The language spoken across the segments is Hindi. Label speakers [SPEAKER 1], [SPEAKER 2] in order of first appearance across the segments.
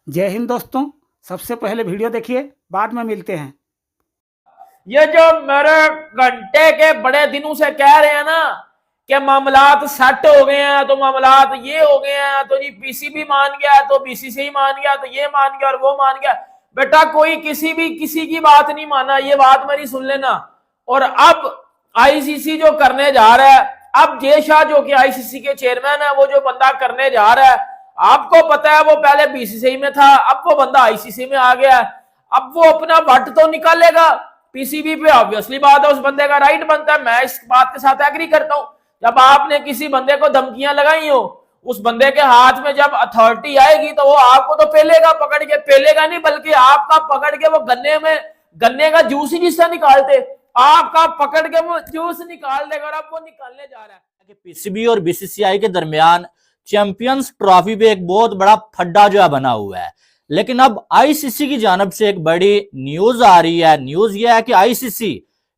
[SPEAKER 1] जय हिंद दोस्तों, सबसे पहले वीडियो देखिए, बाद में मिलते हैं।
[SPEAKER 2] ये जो मेरे घंटे के बड़े दिनों से कह रहे हैं ना कि मामलात सेट हो गए हैं, तो मामलात ये हो गए हैं, तो जी पीसीबी मान गया, तो बीसीसीआई मान गया, तो ये मान गया और वो मान गया। बेटा कोई किसी की बात नहीं माना, ये बात मेरी सुन लेना। और अब आईसीसी जो करने जा रहा है, अब जय शाह जो कि आईसीसी के चेयरमैन है, वो जो बंदा करने जा रहा है, आपको पता है वो पहले बीसीसीआई में था, अब वो बंदा आईसीसी में आ गया है। अब वो अपना वट तो निकालेगा पीसीबी पे, ऑब्वियसली बात है उस बंदे का राइट बनता है, मैं इस बात के साथ एग्री करता हूं। जब आपने किसी बंदे को धमकियां लगाई हो, उस बंदे के हाथ में जब अथॉरिटी आएगी तो वो आपको तो पेलेगा, पकड़ के पेलेगा नहीं, बल्कि आपका पकड़ के वो गन्ने का जूस ही जिससे निकालते, आपका पकड़ के वो जूस निकाल देगा। और अब वो निकालने जा रहा है।
[SPEAKER 3] पीसीबी और बीसीसीआई के दरमियान चैंपियंस ट्रॉफी पे एक बहुत बड़ा फड्डा जो है बना हुआ है। लेकिन अब आईसीसी की जानब से एक बड़ी न्यूज आ रही है। न्यूज यह है कि आईसीसी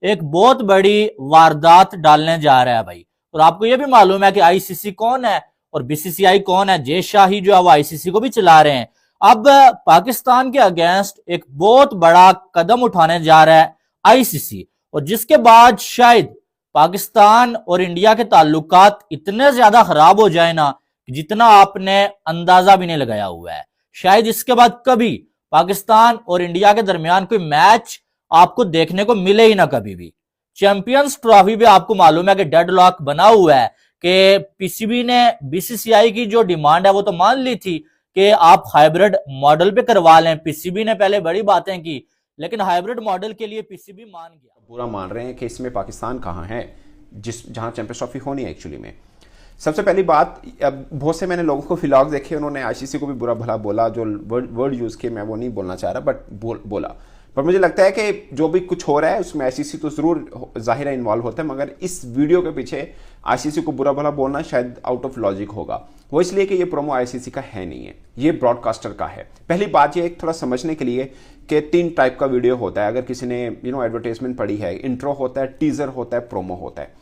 [SPEAKER 3] एक बहुत बड़ी वारदात डालने जा रहा है भाई। और आपको यह भी मालूम है कि आईसीसी कौन है और बीसीसीआई कौन है। जय शाह ही जो है वो आईसीसी को भी चला रहे हैं। अब पाकिस्तान के अगेंस्ट एक बहुत बड़ा कदम उठाने जा रहा है आईसीसी, और जिसके बाद शायद पाकिस्तान और इंडिया के ताल्लुकात इतने ज्यादा खराब हो जाए ना, जितना आपने अंदाजा भी नहीं लगाया हुआ है। शायद इसके बाद कभी पाकिस्तान और इंडिया के दरमियान कोई मैच आपको देखने को मिले ही ना कभी भी। चैंपियंस ट्रॉफी पे आपको मालूम है कि डेडलॉक बना हुआ है कि पीसीबी ने बीसीसीआई की जो डिमांड है वो तो मान ली थी कि आप हाइब्रिड मॉडल पे करवा लें। पीसीबी ने पहले बड़ी बातें की, लेकिन हाइब्रिड मॉडल के लिए पीसीबी मान गया।
[SPEAKER 4] बुरा मान रहे हैं कि इसमें पाकिस्तान कहाँ है, जहां चैंपियंस ट्रॉफी होनी है एक्चुअली में। सबसे पहली बात, अब बहुत से मैंने लोगों को व्लॉग देखे, उन्होंने आईसीसी को भी बुरा भला बोला, जो वर्ड यूज किए मैं वो नहीं बोलना चाह रहा, बट बोला। पर मुझे लगता है कि जो भी कुछ हो रहा है उसमें आईसीसी तो जरूर जाहिर है इन्वॉल्व होता है, मगर इस वीडियो के पीछे आईसीसी को बुरा भला बोलना शायद आउट ऑफ लॉजिक होगा। वो इसलिए कि ये प्रोमो आईसीसी का है नहीं है, ये ब्रॉडकास्टर का है। पहली बात ये एक थोड़ा समझने के लिए कि 3 टाइप का वीडियो होता है। अगर किसी ने एडवर्टाइजमेंट पढ़ी है, इंट्रो होता है, टीजर होता है, प्रोमो होता है।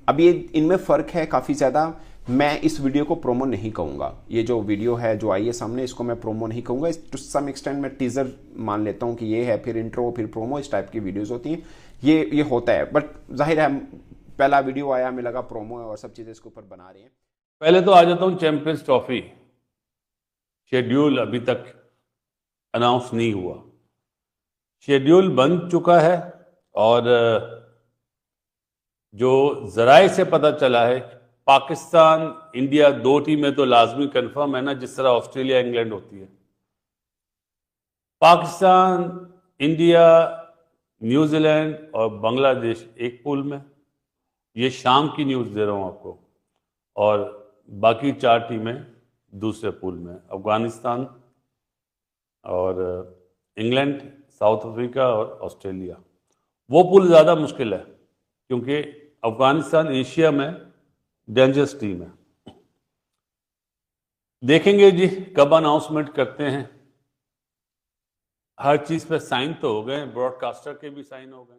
[SPEAKER 4] अब ये इनमें फ़र्क है काफ़ी ज़्यादा। मैं इस वीडियो को प्रोमो नहीं कहूँगा। ये जो वीडियो है जो आई है सामने, इसको मैं प्रोमो नहीं कहूँगा। टू सम एक्सटेंट मैं टीज़र मान लेता हूँ कि ये है, फिर इंट्रो, फिर प्रोमो, इस टाइप की वीडियोज़ होती हैं। ये होता है, बट जाहिर है पहला वीडियो आया, हमें लगा प्रोमो है और सब चीज़ें इसके ऊपर बना रही हैं।
[SPEAKER 5] पहले तो आ जाता हूँ चैंपियंस ट्रॉफी। शेड्यूल अभी तक अनाउंस नहीं हुआ, शेड्यूल बन चुका है, और जो जराए से पता चला है पाकिस्तान इंडिया 2 टीमें तो लाजमी कंफर्म है ना, जिस तरह ऑस्ट्रेलिया इंग्लैंड होती है। पाकिस्तान, इंडिया, न्यूजीलैंड और बांग्लादेश एक पूल में, ये शाम की न्यूज़ दे रहा हूँ आपको, और बाकी 4 टीमें दूसरे पूल में, अफगानिस्तान और इंग्लैंड, साउथ अफ्रीका और ऑस्ट्रेलिया। वो पूल ज़्यादा मुश्किल है क्योंकि अफगानिस्तान एशिया में डेंजरस टीम है। देखेंगे जी कब अनाउंसमेंट करते हैं। हर चीज पे साइन तो हो गए, ब्रॉडकास्टर के भी साइन हो गए।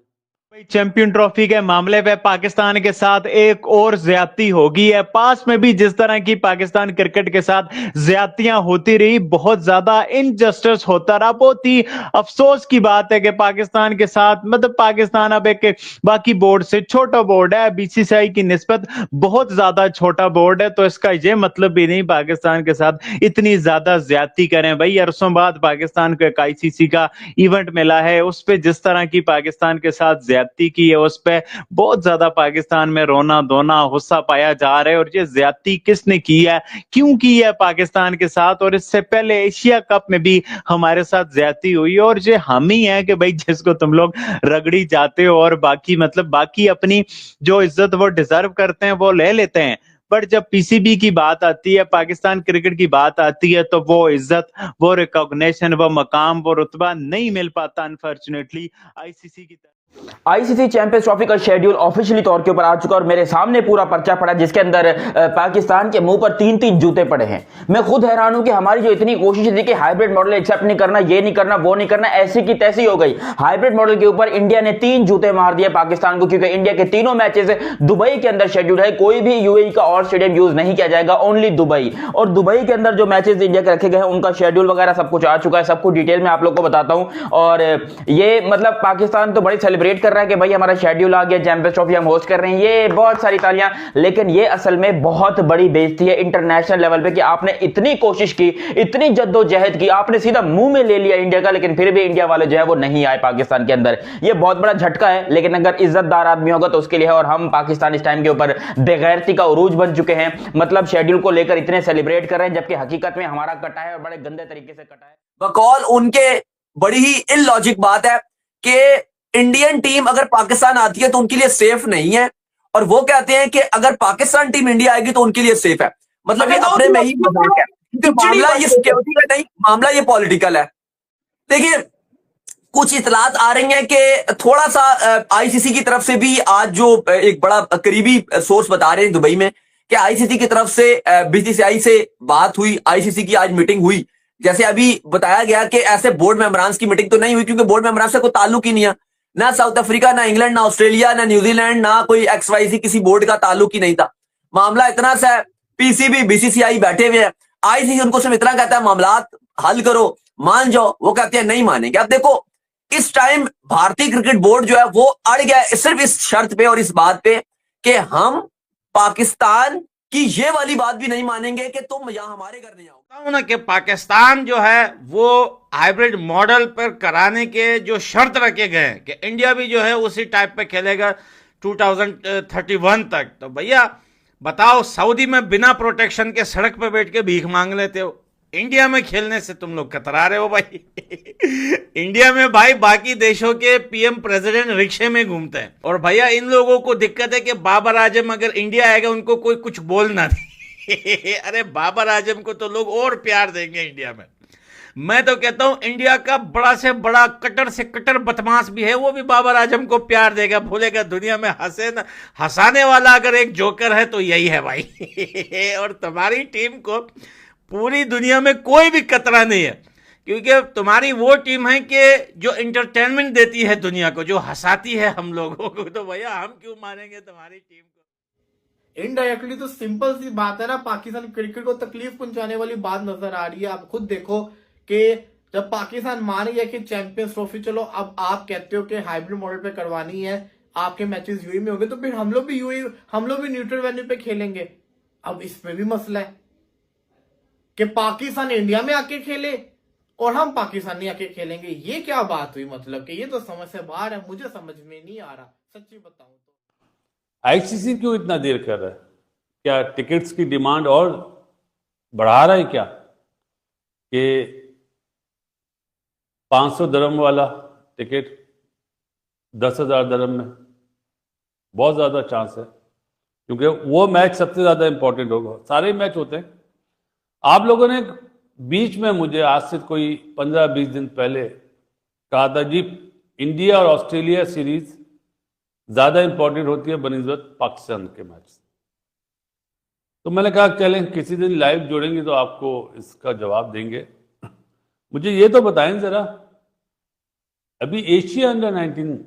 [SPEAKER 6] चैंपियन ट्रॉफी के मामले में पाकिस्तान के साथ एक और ज्यादती होगी है। पास में भी जिस तरह की पाकिस्तान क्रिकेट के साथ ज्यादतियां होती रही, बहुत ज्यादा इनजस्टिस होता रहा। बहुत ही अफसोस की बात है कि पाकिस्तान के साथ, मतलब पाकिस्तान अब एक बाकी बोर्ड से छोटा बोर्ड है, बीसीसीआई की निस्बत बहुत ज्यादा छोटा बोर्ड है, तो इसका ये मतलब भी नहीं पाकिस्तान के साथ इतनी ज्यादा ज्यादती करें। भाई अरसों बाद पाकिस्तान को एक आईसीसी का इवेंट मिला है, उस पर जिस तरह की पाकिस्तान के साथ की है, उस पे बहुत ज्यादा पाकिस्तान में रोना धोना गुस्सा पाया जा रहा है। और ये ज्यादती किसने की है, क्यों की है पाकिस्तान के साथ, और इससे पहले एशिया कप में भी हमारे साथ ज्यादती हुई, और ये हम ही है कि भाई जिसको तुम लोग रगड़ी जाते हो, और बाकी मतलब बाकी अपनी जो इज्जत वो डिजर्व करते हैं वो ले लेते हैं। पर जब पीसीबी की बात आती है, पाकिस्तान क्रिकेट की बात आती है, तो वो इज्जत, वो रिकॉग्निशन, वो मकाम, वो रुतबा नहीं मिल पाता अनफॉर्चुनेटली आईसीसी की तरफ।
[SPEAKER 7] आईसीसी चैंपियंस ट्रॉफी का शेड्यूल ऑफिशियली तौर के ऊपर आ चुका और मेरे सामने पूरा पर्चा पड़ा जिसके अंदर पाकिस्तान के मुंह पर 3-3 जूते पड़े हैं। मैं खुद हैरान हूं कि हमारी जो इतनी कोशिश थी कि हाइब्रिड मॉडल एक्सेप्ट नहीं करना, ये नहीं करना, वो नहीं करना, ऐसी की तैसी हो गई। हाइब्रिड मॉडल के ऊपर इंडिया ने 3 जूते मार दिए पाकिस्तान को, क्योंकि इंडिया के तीनों मैचेस दुबई के अंदर शेड्यूल है। कोई भी यूएई का और स्टेडियम यूज नहीं किया जाएगा, ओनली दुबई। और दुबई के अंदर जो मैचेस इंडिया के रखे गए हैं उनका शेड्यूल वगैरह सब कुछ आ चुका है, सब कुछ डिटेल में आप लोग को बताता हूं। और ये मतलब पाकिस्तान तो बड़ी सेलिब्रेट कर रहा है कि भाई हमारा शेड्यूल आ गया, चैंपियंस ट्रॉफी हम होस्ट कर रहे हैं, ये बहुत सारी तालियां। लेकिन ये असल में बहुत बड़ी बेइज्जती है इंटरनेशनल लेवल पे कि आपने इतनी कोशिश की, इतनी जद्दोजहद की, आपने सीधा मुंह में ले लिया इंडिया का, लेकिन फिर भी इंडिया वाले जो है वो नहीं आए पाकिस्तान के अंदर। ये बहुत बड़ा झटका है, लेकिन अगर इज्जतदार आदमी होगा तो उसके लिए है। और हम पाकिस्तान इस टाइम के ऊपर बेगैरती का उरूज बन चुके हैं, मतलब शेड्यूल को लेकर इतने सेलिब्रेट कर रहे हैं जबकि हकीकत में हमारा कटा है और बड़े गंदे तरीके से कटा है।
[SPEAKER 8] बकौल उनके बड़ी ही इलॉजिक बात है कि इंडियन टीम अगर पाकिस्तान आती है तो उनके लिए सेफ नहीं है, और वो कहते हैं कि अगर पाकिस्तान टीम इंडिया आएगी तो उनके लिए सेफ है। मतलब ये अपने में ही मजाक है, क्योंकि मामला ये सिक्योरिटी का नहीं, मामला ये पॉलिटिकल है। देखिए कुछ इतलात आ रही हैं कि थोड़ा सा आईसीसी की तरफ से भी आज जो एक बड़ा करीबी सोर्स बता रहे हैं दुबई में कि आईसीसी की तरफ से बीसीसीआई से बात हुई, आईसीसी की आज मीटिंग हुई। जैसे अभी बताया गया कि ऐसे बोर्ड मेंबरान की मीटिंग तो नहीं हुई, क्योंकि बोर्ड मेंबरान से कोई ताल्लुक ही नहीं है, ना साउथ अफ्रीका, ना इंग्लैंड, ना ऑस्ट्रेलिया, ना न्यूजीलैंड, ना कोई XYZ किसी बोर्ड का ताल्लुक ही नहीं था। मामला इतना सा है, पीसीबी बीसीसीआई बैठे हुए हैं, आईसीसी उनको सिर्फ इतना कहता है मामलात हल करो, मान जाओ, वो कहते हैं नहीं मानेंगे। अब देखो इस टाइम भारतीय क्रिकेट बोर्ड जो है वो अड़ गया है सिर्फ इस शर्त पे और इस बात पे कि हम पाकिस्तान की ये वाली बात भी नहीं मानेंगे कि तुम यहां हमारे घर नहीं आओ
[SPEAKER 9] ना, कि पाकिस्तान जो है वो हाइब्रिड मॉडल पर कराने के जो शर्त रखे गए हैं कि इंडिया भी जो है उसी टाइप पे खेलेगा 2031 तक। तो भैया बताओ, सऊदी में बिना प्रोटेक्शन के सड़क पे बैठ के भीख मांग लेते हो, इंडिया में खेलने से तुम लोग कतरा रहे हो भाई। इंडिया में भाई बाकी देशों के पीएम प्रेसिडेंट रिक्शे में घूमते हैं, और भैया इन लोगों को दिक्कत है कि बाबर आजम अगर इंडिया आएगा उनको कोई कुछ बोल ना दे। अरे बाबर आजम को तो लोग और प्यार देंगे इंडिया में। मैं तो कहता हूं इंडिया का बड़ा से बड़ा कट्टर से कट्टर बदमाश भी है, वो भी बाबर आजम को प्यार देगा, भूलेगा। दुनिया में हंसाने वाला अगर एक जोकर है तो यही है भाई। और तुम्हारी टीम को पूरी दुनिया में कोई भी खतरा नहीं है, क्योंकि तुम्हारी वो टीम है कि जो एंटरटेनमेंट देती है दुनिया को, जो हंसाती है हम लोगों को। तो भैया हम क्यों मानेंगे तुम्हारी टीम को?
[SPEAKER 10] इनडायरेक्टली तो सिंपल सी बात है ना, पाकिस्तान क्रिकेट को तकलीफ पहुंचाने वाली बात नजर आ रही है। आप खुद देखो कि जब पाकिस्तान मान गया कि चैंपियंस ट्रॉफी चलो अब आप कहते हो कि हाइब्रिड मॉडल पे करवानी है, आपके मैचेस यूएई में होंगे, तो फिर हम लोग भी न्यूट्रल वेन्यू पे खेलेंगे। अब इसमें भी मसला है कि पाकिस्तान इंडिया में आके खेले और हम पाकिस्तानी आके खेलेंगे। ये क्या बात हुई? मतलब कि ये तो समझ से बाहर है, मुझे समझ में नहीं आ रहा, सच्ची बताऊं तो।
[SPEAKER 5] आईसीसी क्यों इतना देर कर रहा है? क्या टिकट्स की डिमांड और बढ़ा रहा है क्या? कि 500 दरम वाला टिकट 10,000 दरम में बहुत ज़्यादा चांस है, क्योंकि वो मैच सबसे ज़्यादा इंपॉर्टेंट होगा। सारे मैच होते हैं। आप लोगों ने बीच में मुझे आज से कोई 15-20 दिन पहले कहा था जी इंडिया और ऑस्ट्रेलिया सीरीज ज़्यादा इंपॉर्टेंट होती है बनिस्बत पाकिस्तान के मैच। तो मैंने कहा चलें किसी दिन लाइव जोड़ेंगे तो आपको इसका जवाब देंगे। मुझे ये तो बताएं ज़रा, अभी एशिया अंडर 19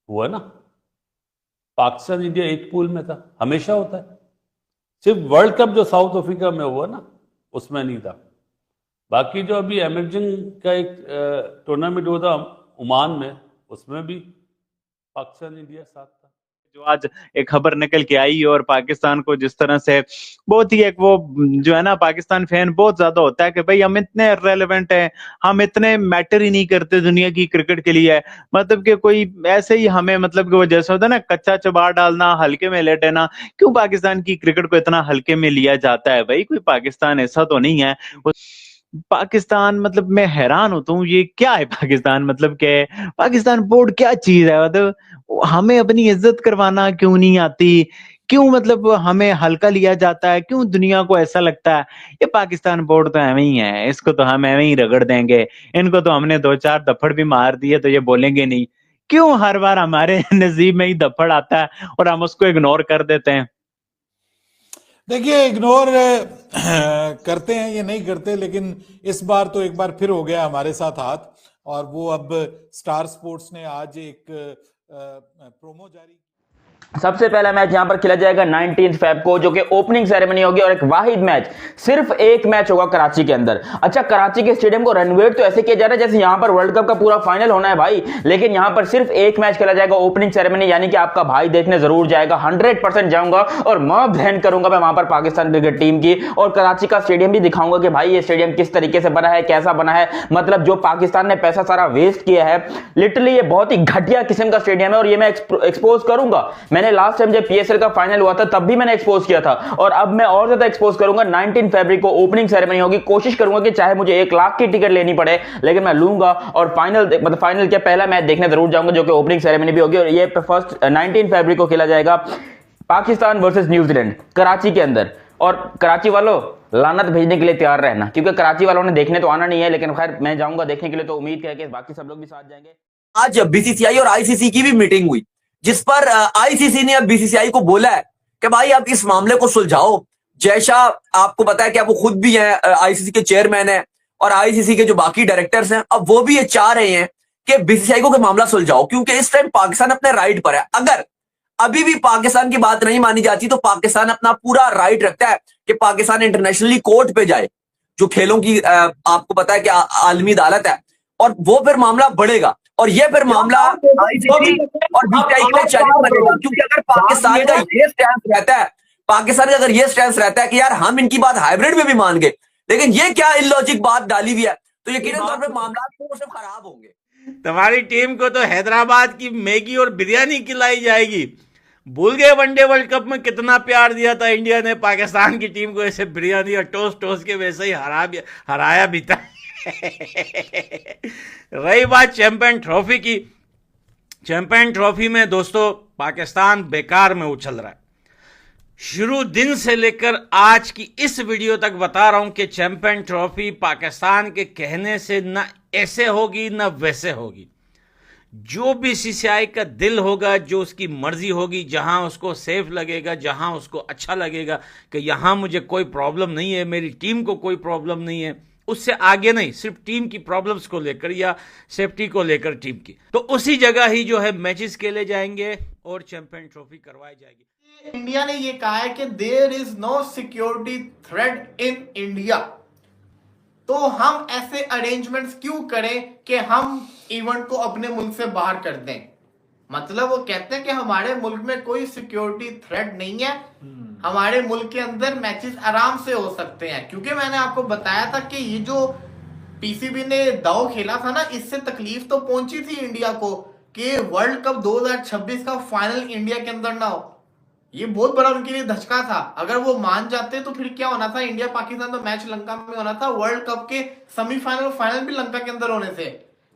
[SPEAKER 5] हुआ ना, पाकिस्तान इंडिया एक पूल में था, हमेशा होता है। सिर्फ वर्ल्ड कप जो साउथ अफ्रीका में हुआ ना उसमें नहीं था। बाकी जो अभी एमर्जिंग का एक टूर्नामेंट हुआ था ओमान में, उसमें भी पाकिस्तान इंडिया साथ था।
[SPEAKER 6] जो आज एक खबर निकल के आई और पाकिस्तान को जिस तरह से बहुत ही एक वो जो है ना, पाकिस्तान फैन बहुत ज्यादा होता है कि भाई हम इतने रेलेवेंट हैं, हम इतने मैटर ही नहीं करते दुनिया की क्रिकेट के लिए। मतलब कि कोई ऐसे ही हमें मतलब कि वो जैसा होता है ना, कच्चा चबार डालना, हल्के में ले लेना। क्यों पाकिस्तान की क्रिकेट को इतना हल्के में लिया जाता है भाई? कोई पाकिस्तान ऐसा तो नहीं है। पाकिस्तान मतलब मैं हैरान होता हूँ, ये क्या है पाकिस्तान? मतलब के पाकिस्तान बोर्ड क्या चीज है? मतलब हमें अपनी इज्जत करवाना क्यों नहीं आती? क्यों मतलब हमें हल्का लिया जाता है? क्यों दुनिया को ऐसा लगता है ये पाकिस्तान बोर्ड तो एवं ही है, इसको तो हम एवं ही रगड़ देंगे, इनको तो हमने 2-4 दफड़ भी मार दिए तो ये बोलेंगे नहीं। क्यों हर बार हमारे नसीब में ही धप्पड़ आता है और हम उसको इग्नोर कर देते हैं?
[SPEAKER 11] देखिए, इग्नोर करते हैं ये नहीं करते, लेकिन इस बार तो एक बार फिर हो गया हमारे साथ हाथ, और वो अब स्टार स्पोर्ट्स ने आज एक प्रोमो जारी।
[SPEAKER 7] सबसे पहला मैच यहां पर खेला जाएगा 19 फेब को, जो कि ओपनिंग सेरेमनी होगी, और एक वाहिद मैच, सिर्फ एक मैच होगा कराची के अंदर। अच्छा, कराची के स्टेडियम को रेनोवेट तो ऐसे किया जा रहा है जैसे यहां पर वर्ल्ड कप का पूरा फाइनल होना है भाई, लेकिन यहां पर सिर्फ एक मैच खेला जाएगा ओपनिंग सेरेमनी, यानी कि आपका भाई देखने जरूर जाएगा, 100% जाऊंगा और मैं बहन करूंगा मैं वहां पर पाकिस्तान क्रिकेट टीम की, और कराची का स्टेडियम भी दिखाऊंगा कि भाई ये स्टेडियम किस तरीके से बना है, कैसा बना है। मतलब जो पाकिस्तान ने पैसा सारा वेस्ट किया है, लिटरली ये बहुत ही घटिया किस्म का स्टेडियम है, और ये मैं एक्सपोज करूंगा। मैंने लास्ट टाइम जब पीएसएल का फाइनल हुआ था तब भी मैंने एक्सपोज किया था, और अब मैं और ज्यादा एक्सपोज करूंगा। 19 फरवरी को ओपनिंग सेरेमनी होगी, कोशिश करूंगा कि चाहे मुझे 1 लाख की टिकट लेनी पड़े, लेकिन मैं लूंगा, और फाइनल के पहला मैच देखने जरूर जाऊंगा, जो कि ओपनिंग सेरेमनी भी होगी, और ये फर्स्ट 19 फरवरी को खेला जाएगा पाकिस्तान वर्सेस न्यूजीलैंड कराची के अंदर। और कराची वालों, लानत भेजने के लिए तैयार रहना, क्योंकि कराची वालों ने देखने तो आना नहीं है, लेकिन खैर मैं जाऊंगा देखने के लिए, तो उम्मीद है कि बाकी सब लोग भी साथ जाएंगे।
[SPEAKER 8] आज बीसीसीआई और आईसीसी की भी मीटिंग हुई, जिस पर आईसीसी ने अब बीसीसीआई को बोला है कि भाई अब इस मामले को सुलझाओ। जय शाह, आपको पता है कि वो खुद भी हैं, आईसीसी के चेयरमैन हैं, और आईसीसी के जो बाकी डायरेक्टर्स हैं, अब वो भी ये चाह रहे हैं कि बीसीसीआई को मामला सुलझाओ, क्योंकि इस टाइम पाकिस्तान अपने राइट पर है। अगर अभी भी पाकिस्तान की बात नहीं मानी जाती तो पाकिस्तान अपना पूरा राइट रखता है कि पाकिस्तान इंटरनेशनली कोर्ट पे जाए, जो खेलों की आपको पता है कि आलमी अदालत है, और वो फिर मामला बढ़ेगा, और ये फिर मामला आईसीसी और बीसीसीआई के लिए चैलेंज बनेगा। क्योंकि अगर पाकिस्तान का ये स्टैंड रहता है, पाकिस्तान का अगर ये स्टैंड रहता है कि यार हम इनकी बात हाइब्रिड में भी मान गए, लेकिन ये क्या इलॉजिक बात डाली हुई है, तो यकीनन तौर पर मामला सिर्फ खराब होंगे।
[SPEAKER 9] तुम्हारी टीम को तो हैदराबाद की मैगी और बिरयानी खिलाई जाएगी। भूल गए वनडे वर्ल्ड कप में कितना प्यार दिया था इंडिया ने पाकिस्तान की टीम को, ऐसे बिरयानी और टोस्ट के वैसे ही हराया भी था। रही बात चैंपियन ट्रॉफी की, चैंपियन ट्रॉफी में दोस्तों पाकिस्तान बेकार में उछल रहा है। शुरू दिन से लेकर आज की इस वीडियो तक बता रहा हूं कि चैंपियन ट्रॉफी पाकिस्तान के कहने से ना ऐसे होगी ना वैसे होगी। जो बीसीसीआई का दिल होगा, जो उसकी मर्जी होगी, जहां उसको सेफ लगेगा, जहां उसको अच्छा लगेगा कि यहां मुझे कोई प्रॉब्लम नहीं है, मेरी टीम को कोई प्रॉब्लम नहीं है, उससे आगे नहीं, सिर्फ टीम की प्रॉब्लम्स को लेकर या सेफ्टी को लेकर टीम की, तो उसी जगह ही जो है मैचेस खेले जाएंगे और चैंपियन ट्रॉफी करवाई जाएगी।
[SPEAKER 10] इंडिया ने ये कहा है कि there is no security threat in India, तो हम ऐसे अरेंजमेंट्स क्यों करें कि हम इवेंट को अपने मुल्क से बाहर कर दें। मतलब वो कहते हैं कि हमारे मुल्क में कोई सिक्योरिटी थ्रेट नहीं है, हमारे मुल्क के अंदर मैचेस आराम से हो सकते हैं। क्योंकि मैंने आपको बताया था कि ये जो पीसीबी ने दाव खेला था ना, इससे तकलीफ तो पहुंची थी इंडिया को कि वर्ल्ड कप 2026 का फाइनल इंडिया के अंदर ना हो। ये बहुत बड़ा उनके लिए धचका था। अगर वो मान जाते तो फिर क्या होना था, इंडिया पाकिस्तान तो मैच लंका में होना था, वर्ल्ड कप के सेमीफाइनल फाइनल भी लंका के अंदर होने थे।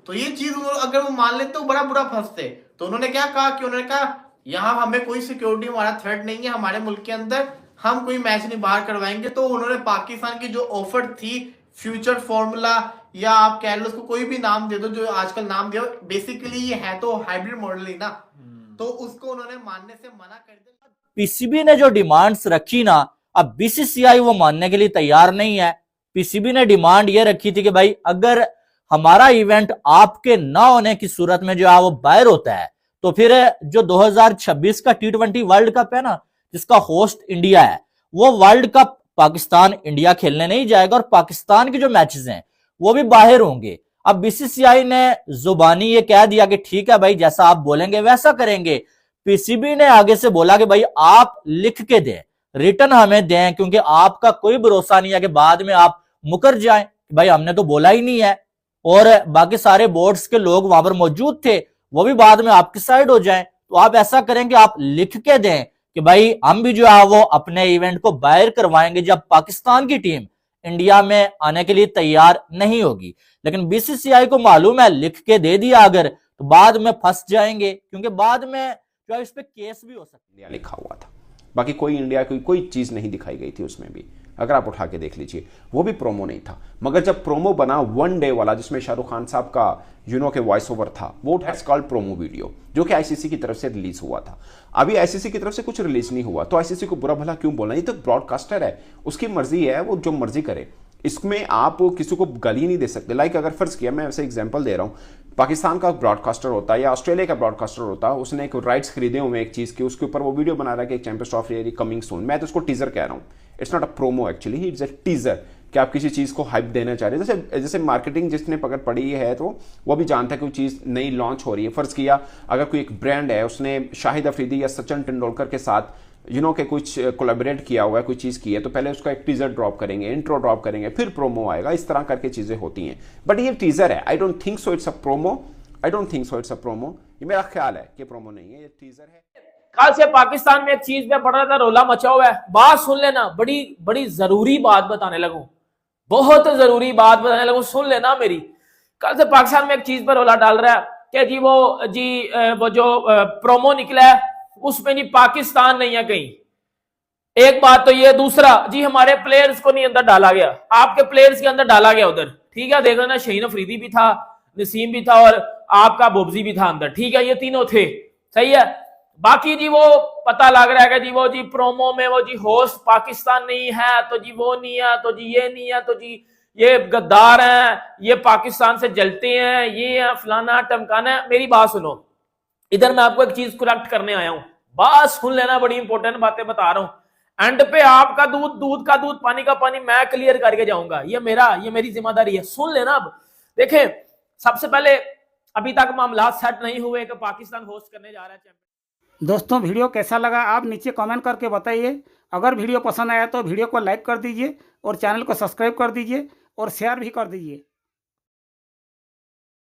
[SPEAKER 10] तो ये चीज अगर वो मान लेते तो बड़ा बुरा फंसते। तो उन्होंने क्या कहा कि उन्होंने कहा यहाँ हमें कोई सिक्योरिटी हमारा थ्रेट नहीं है, हमारे मुल्क के अंदर हम कोई मैच नहीं बाहर करवाएंगे। तो उन्होंने पाकिस्तान की जो ऑफर थी फ्यूचर फॉर्मूला, या आप कह लो उसको कोई भी नाम दे दो, जो आजकल नाम दिया, बेसिकली ये है तो हाइब्रिड मॉडल ही ना, तो उसको उन्होंने मानने से मना कर दिया।
[SPEAKER 3] पीसीबी ने जो डिमांड्स रखी ना, अब बीसीसीआई वो मानने के लिए तैयार नहीं है। पीसीबी ने डिमांड ये रखी थी कि भाई अगर हमारा इवेंट आपके ना होने की सूरत में जो है वो बाहर होता है, तो फिर जो 2026 का T20 वर्ल्ड कप है ना, जिसका होस्ट इंडिया है, वो वर्ल्ड कप पाकिस्तान इंडिया खेलने नहीं जाएगा, और पाकिस्तान के जो मैचेस हैं वो भी बाहर होंगे। अब बीसीसीआई ने जुबानी ये कह दिया कि ठीक है भाई, जैसा आप बोलेंगे वैसा करेंगे। पीसीबी ने आगे से बोला कि भाई आप लिख के दें, रिटर्न हमें दें, क्योंकि आपका कोई भरोसा नहीं है कि बाद में आप मुकर जाएं, भाई हमने तो बोला ही नहीं है, और बाकी सारे बोर्ड्स के लोग वहां पर मौजूद थे, वो भी बाद में आपकी साइड हो जाएं। तो आप ऐसा करें कि आप लिख के दें कि भाई हम भी जो है वो अपने इवेंट को बाहर करवाएंगे जब पाकिस्तान की टीम इंडिया में आने के लिए तैयार नहीं होगी। लेकिन बीसीसीआई को मालूम है लिख के दे दिया अगर, तो बाद में फंस जाएंगे, क्योंकि बाद में जो इस पे केस भी हो सकता है।
[SPEAKER 4] लिखा हुआ था, बाकी कोई इंडिया की कोई चीज नहीं दिखाई गई थी उसमें भी। अगर आप उठा के देख लीजिए, वो भी प्रोमो नहीं था। मगर जब प्रोमो बना वन डे वाला, जिसमें शाहरुख खान साहब का के वॉइस ओवर था, वो दैट्स कॉल्ड प्रोमो वीडियो, जो कि आईसीसी की तरफ से रिलीज हुआ था। अभी आईसीसी की तरफ से कुछ रिलीज नहीं हुआ, तो आईसीसी को बुरा भला क्यों बोलना? ये तो ब्रॉडकास्टर है, उसकी मर्जी है, वो जो मर्जी करे, इसमें आप किसी को गाली नहीं दे सकते। लाइक अगर फर्ज किया, मैं वैसे एग्जांपल दे रहा हूँ, पाकिस्तान का ब्रॉडकास्टर होता है या ऑस्ट्रेलिया का ब्रॉडकास्टर होता है, उसने एक राइट्स खरीदे हुए एक चीज के, उसके ऊपर वो वीडियो बना रहा है कि एक चैंपियंस ट्रॉफी कमिंग सून, मैं तो उसको टीजर कह रहा हूँ, it's not a promo actually, it's a teaser, कि आप किसी चीज को हाइप देना चाह रहे हैं। जैसे मार्केटिंग जिसने पकड़ पड़ी है तो वो भी जानता है कि कोई चीज नई लॉन्च हो रही है। फर्ज किया अगर कोई एक ब्रांड है, उसने शाहिद अफरीदी या सचिन तेंदुलकर के साथ के कुछ कोलैबोरेट किया हुआ है, कोई चीज की है, तो पहले उसका एक टीजर ड्रॉप करेंगे, इंट्रो ड्रॉप करेंगे, फिर प्रोमो आएगा, इस तरह करके चीजें होती हैं। बट ये टीजर है, I don't think so it's a promo, I don't think so it's a promo, ये मेरा ख्याल है कि प्रोमो नहीं है, ये टीजर है।
[SPEAKER 2] कल से पाकिस्तान में एक चीज पे पड़ रहा था, रोला मचा हुआ है, बात सुन लेना, बड़ी बड़ी जरूरी बात बताने लगूं, बहुत जरूरी बात बताने लगूं, सुन लेना मेरी। कल से पाकिस्तान में एक चीज पर रोला डाल रहा है कि वो जो प्रोमो निकला है उसमें जी पाकिस्तान नहीं है कहीं। एक बात तो ये, दूसरा जी हमारे प्लेयर्स को नहीं अंदर डाला गया, आपके प्लेयर्स के अंदर डाला गया उधर, ठीक है, देख लेना, शहीन अफरीदी भी था, नसीम भी था और आपका बोबजी भी था अंदर, ठीक है, ये तीनों थे, सही है। बाकी जी वो पता लग रहा है कि जी वो जी प्रोमो में वो जी होस्ट पाकिस्तान नहीं है, तो जी वो नहीं है, तो जी ये नहीं है, तो जी ये गद्दार हैं, ये पाकिस्तान से जलते हैं, ये है फलाना टमकाना है। मेरी बात सुनो, इधर मैं आपको एक चीज करेक्ट करने आया हूं, बात सुन लेना, बड़ी इंपॉर्टेंट बातें बता रहा हूं। एंड पे आपका दूध, दूध का दूध, पानी का पानी मैं क्लियर करके जाऊंगा, ये मेरी जिम्मेदारी है, सुन लेना। अब देखें, सबसे पहले अभी तक मामला सेट नहीं हुए कि पाकिस्तान होस्ट करने जा रहा है चैंपियन।
[SPEAKER 1] दोस्तों वीडियो कैसा लगा आप नीचे कमेंट करके बताइए। अगर वीडियो पसंद आया तो वीडियो को लाइक कर दीजिए और चैनल को सब्सक्राइब कर दीजिए और शेयर भी कर दीजिए।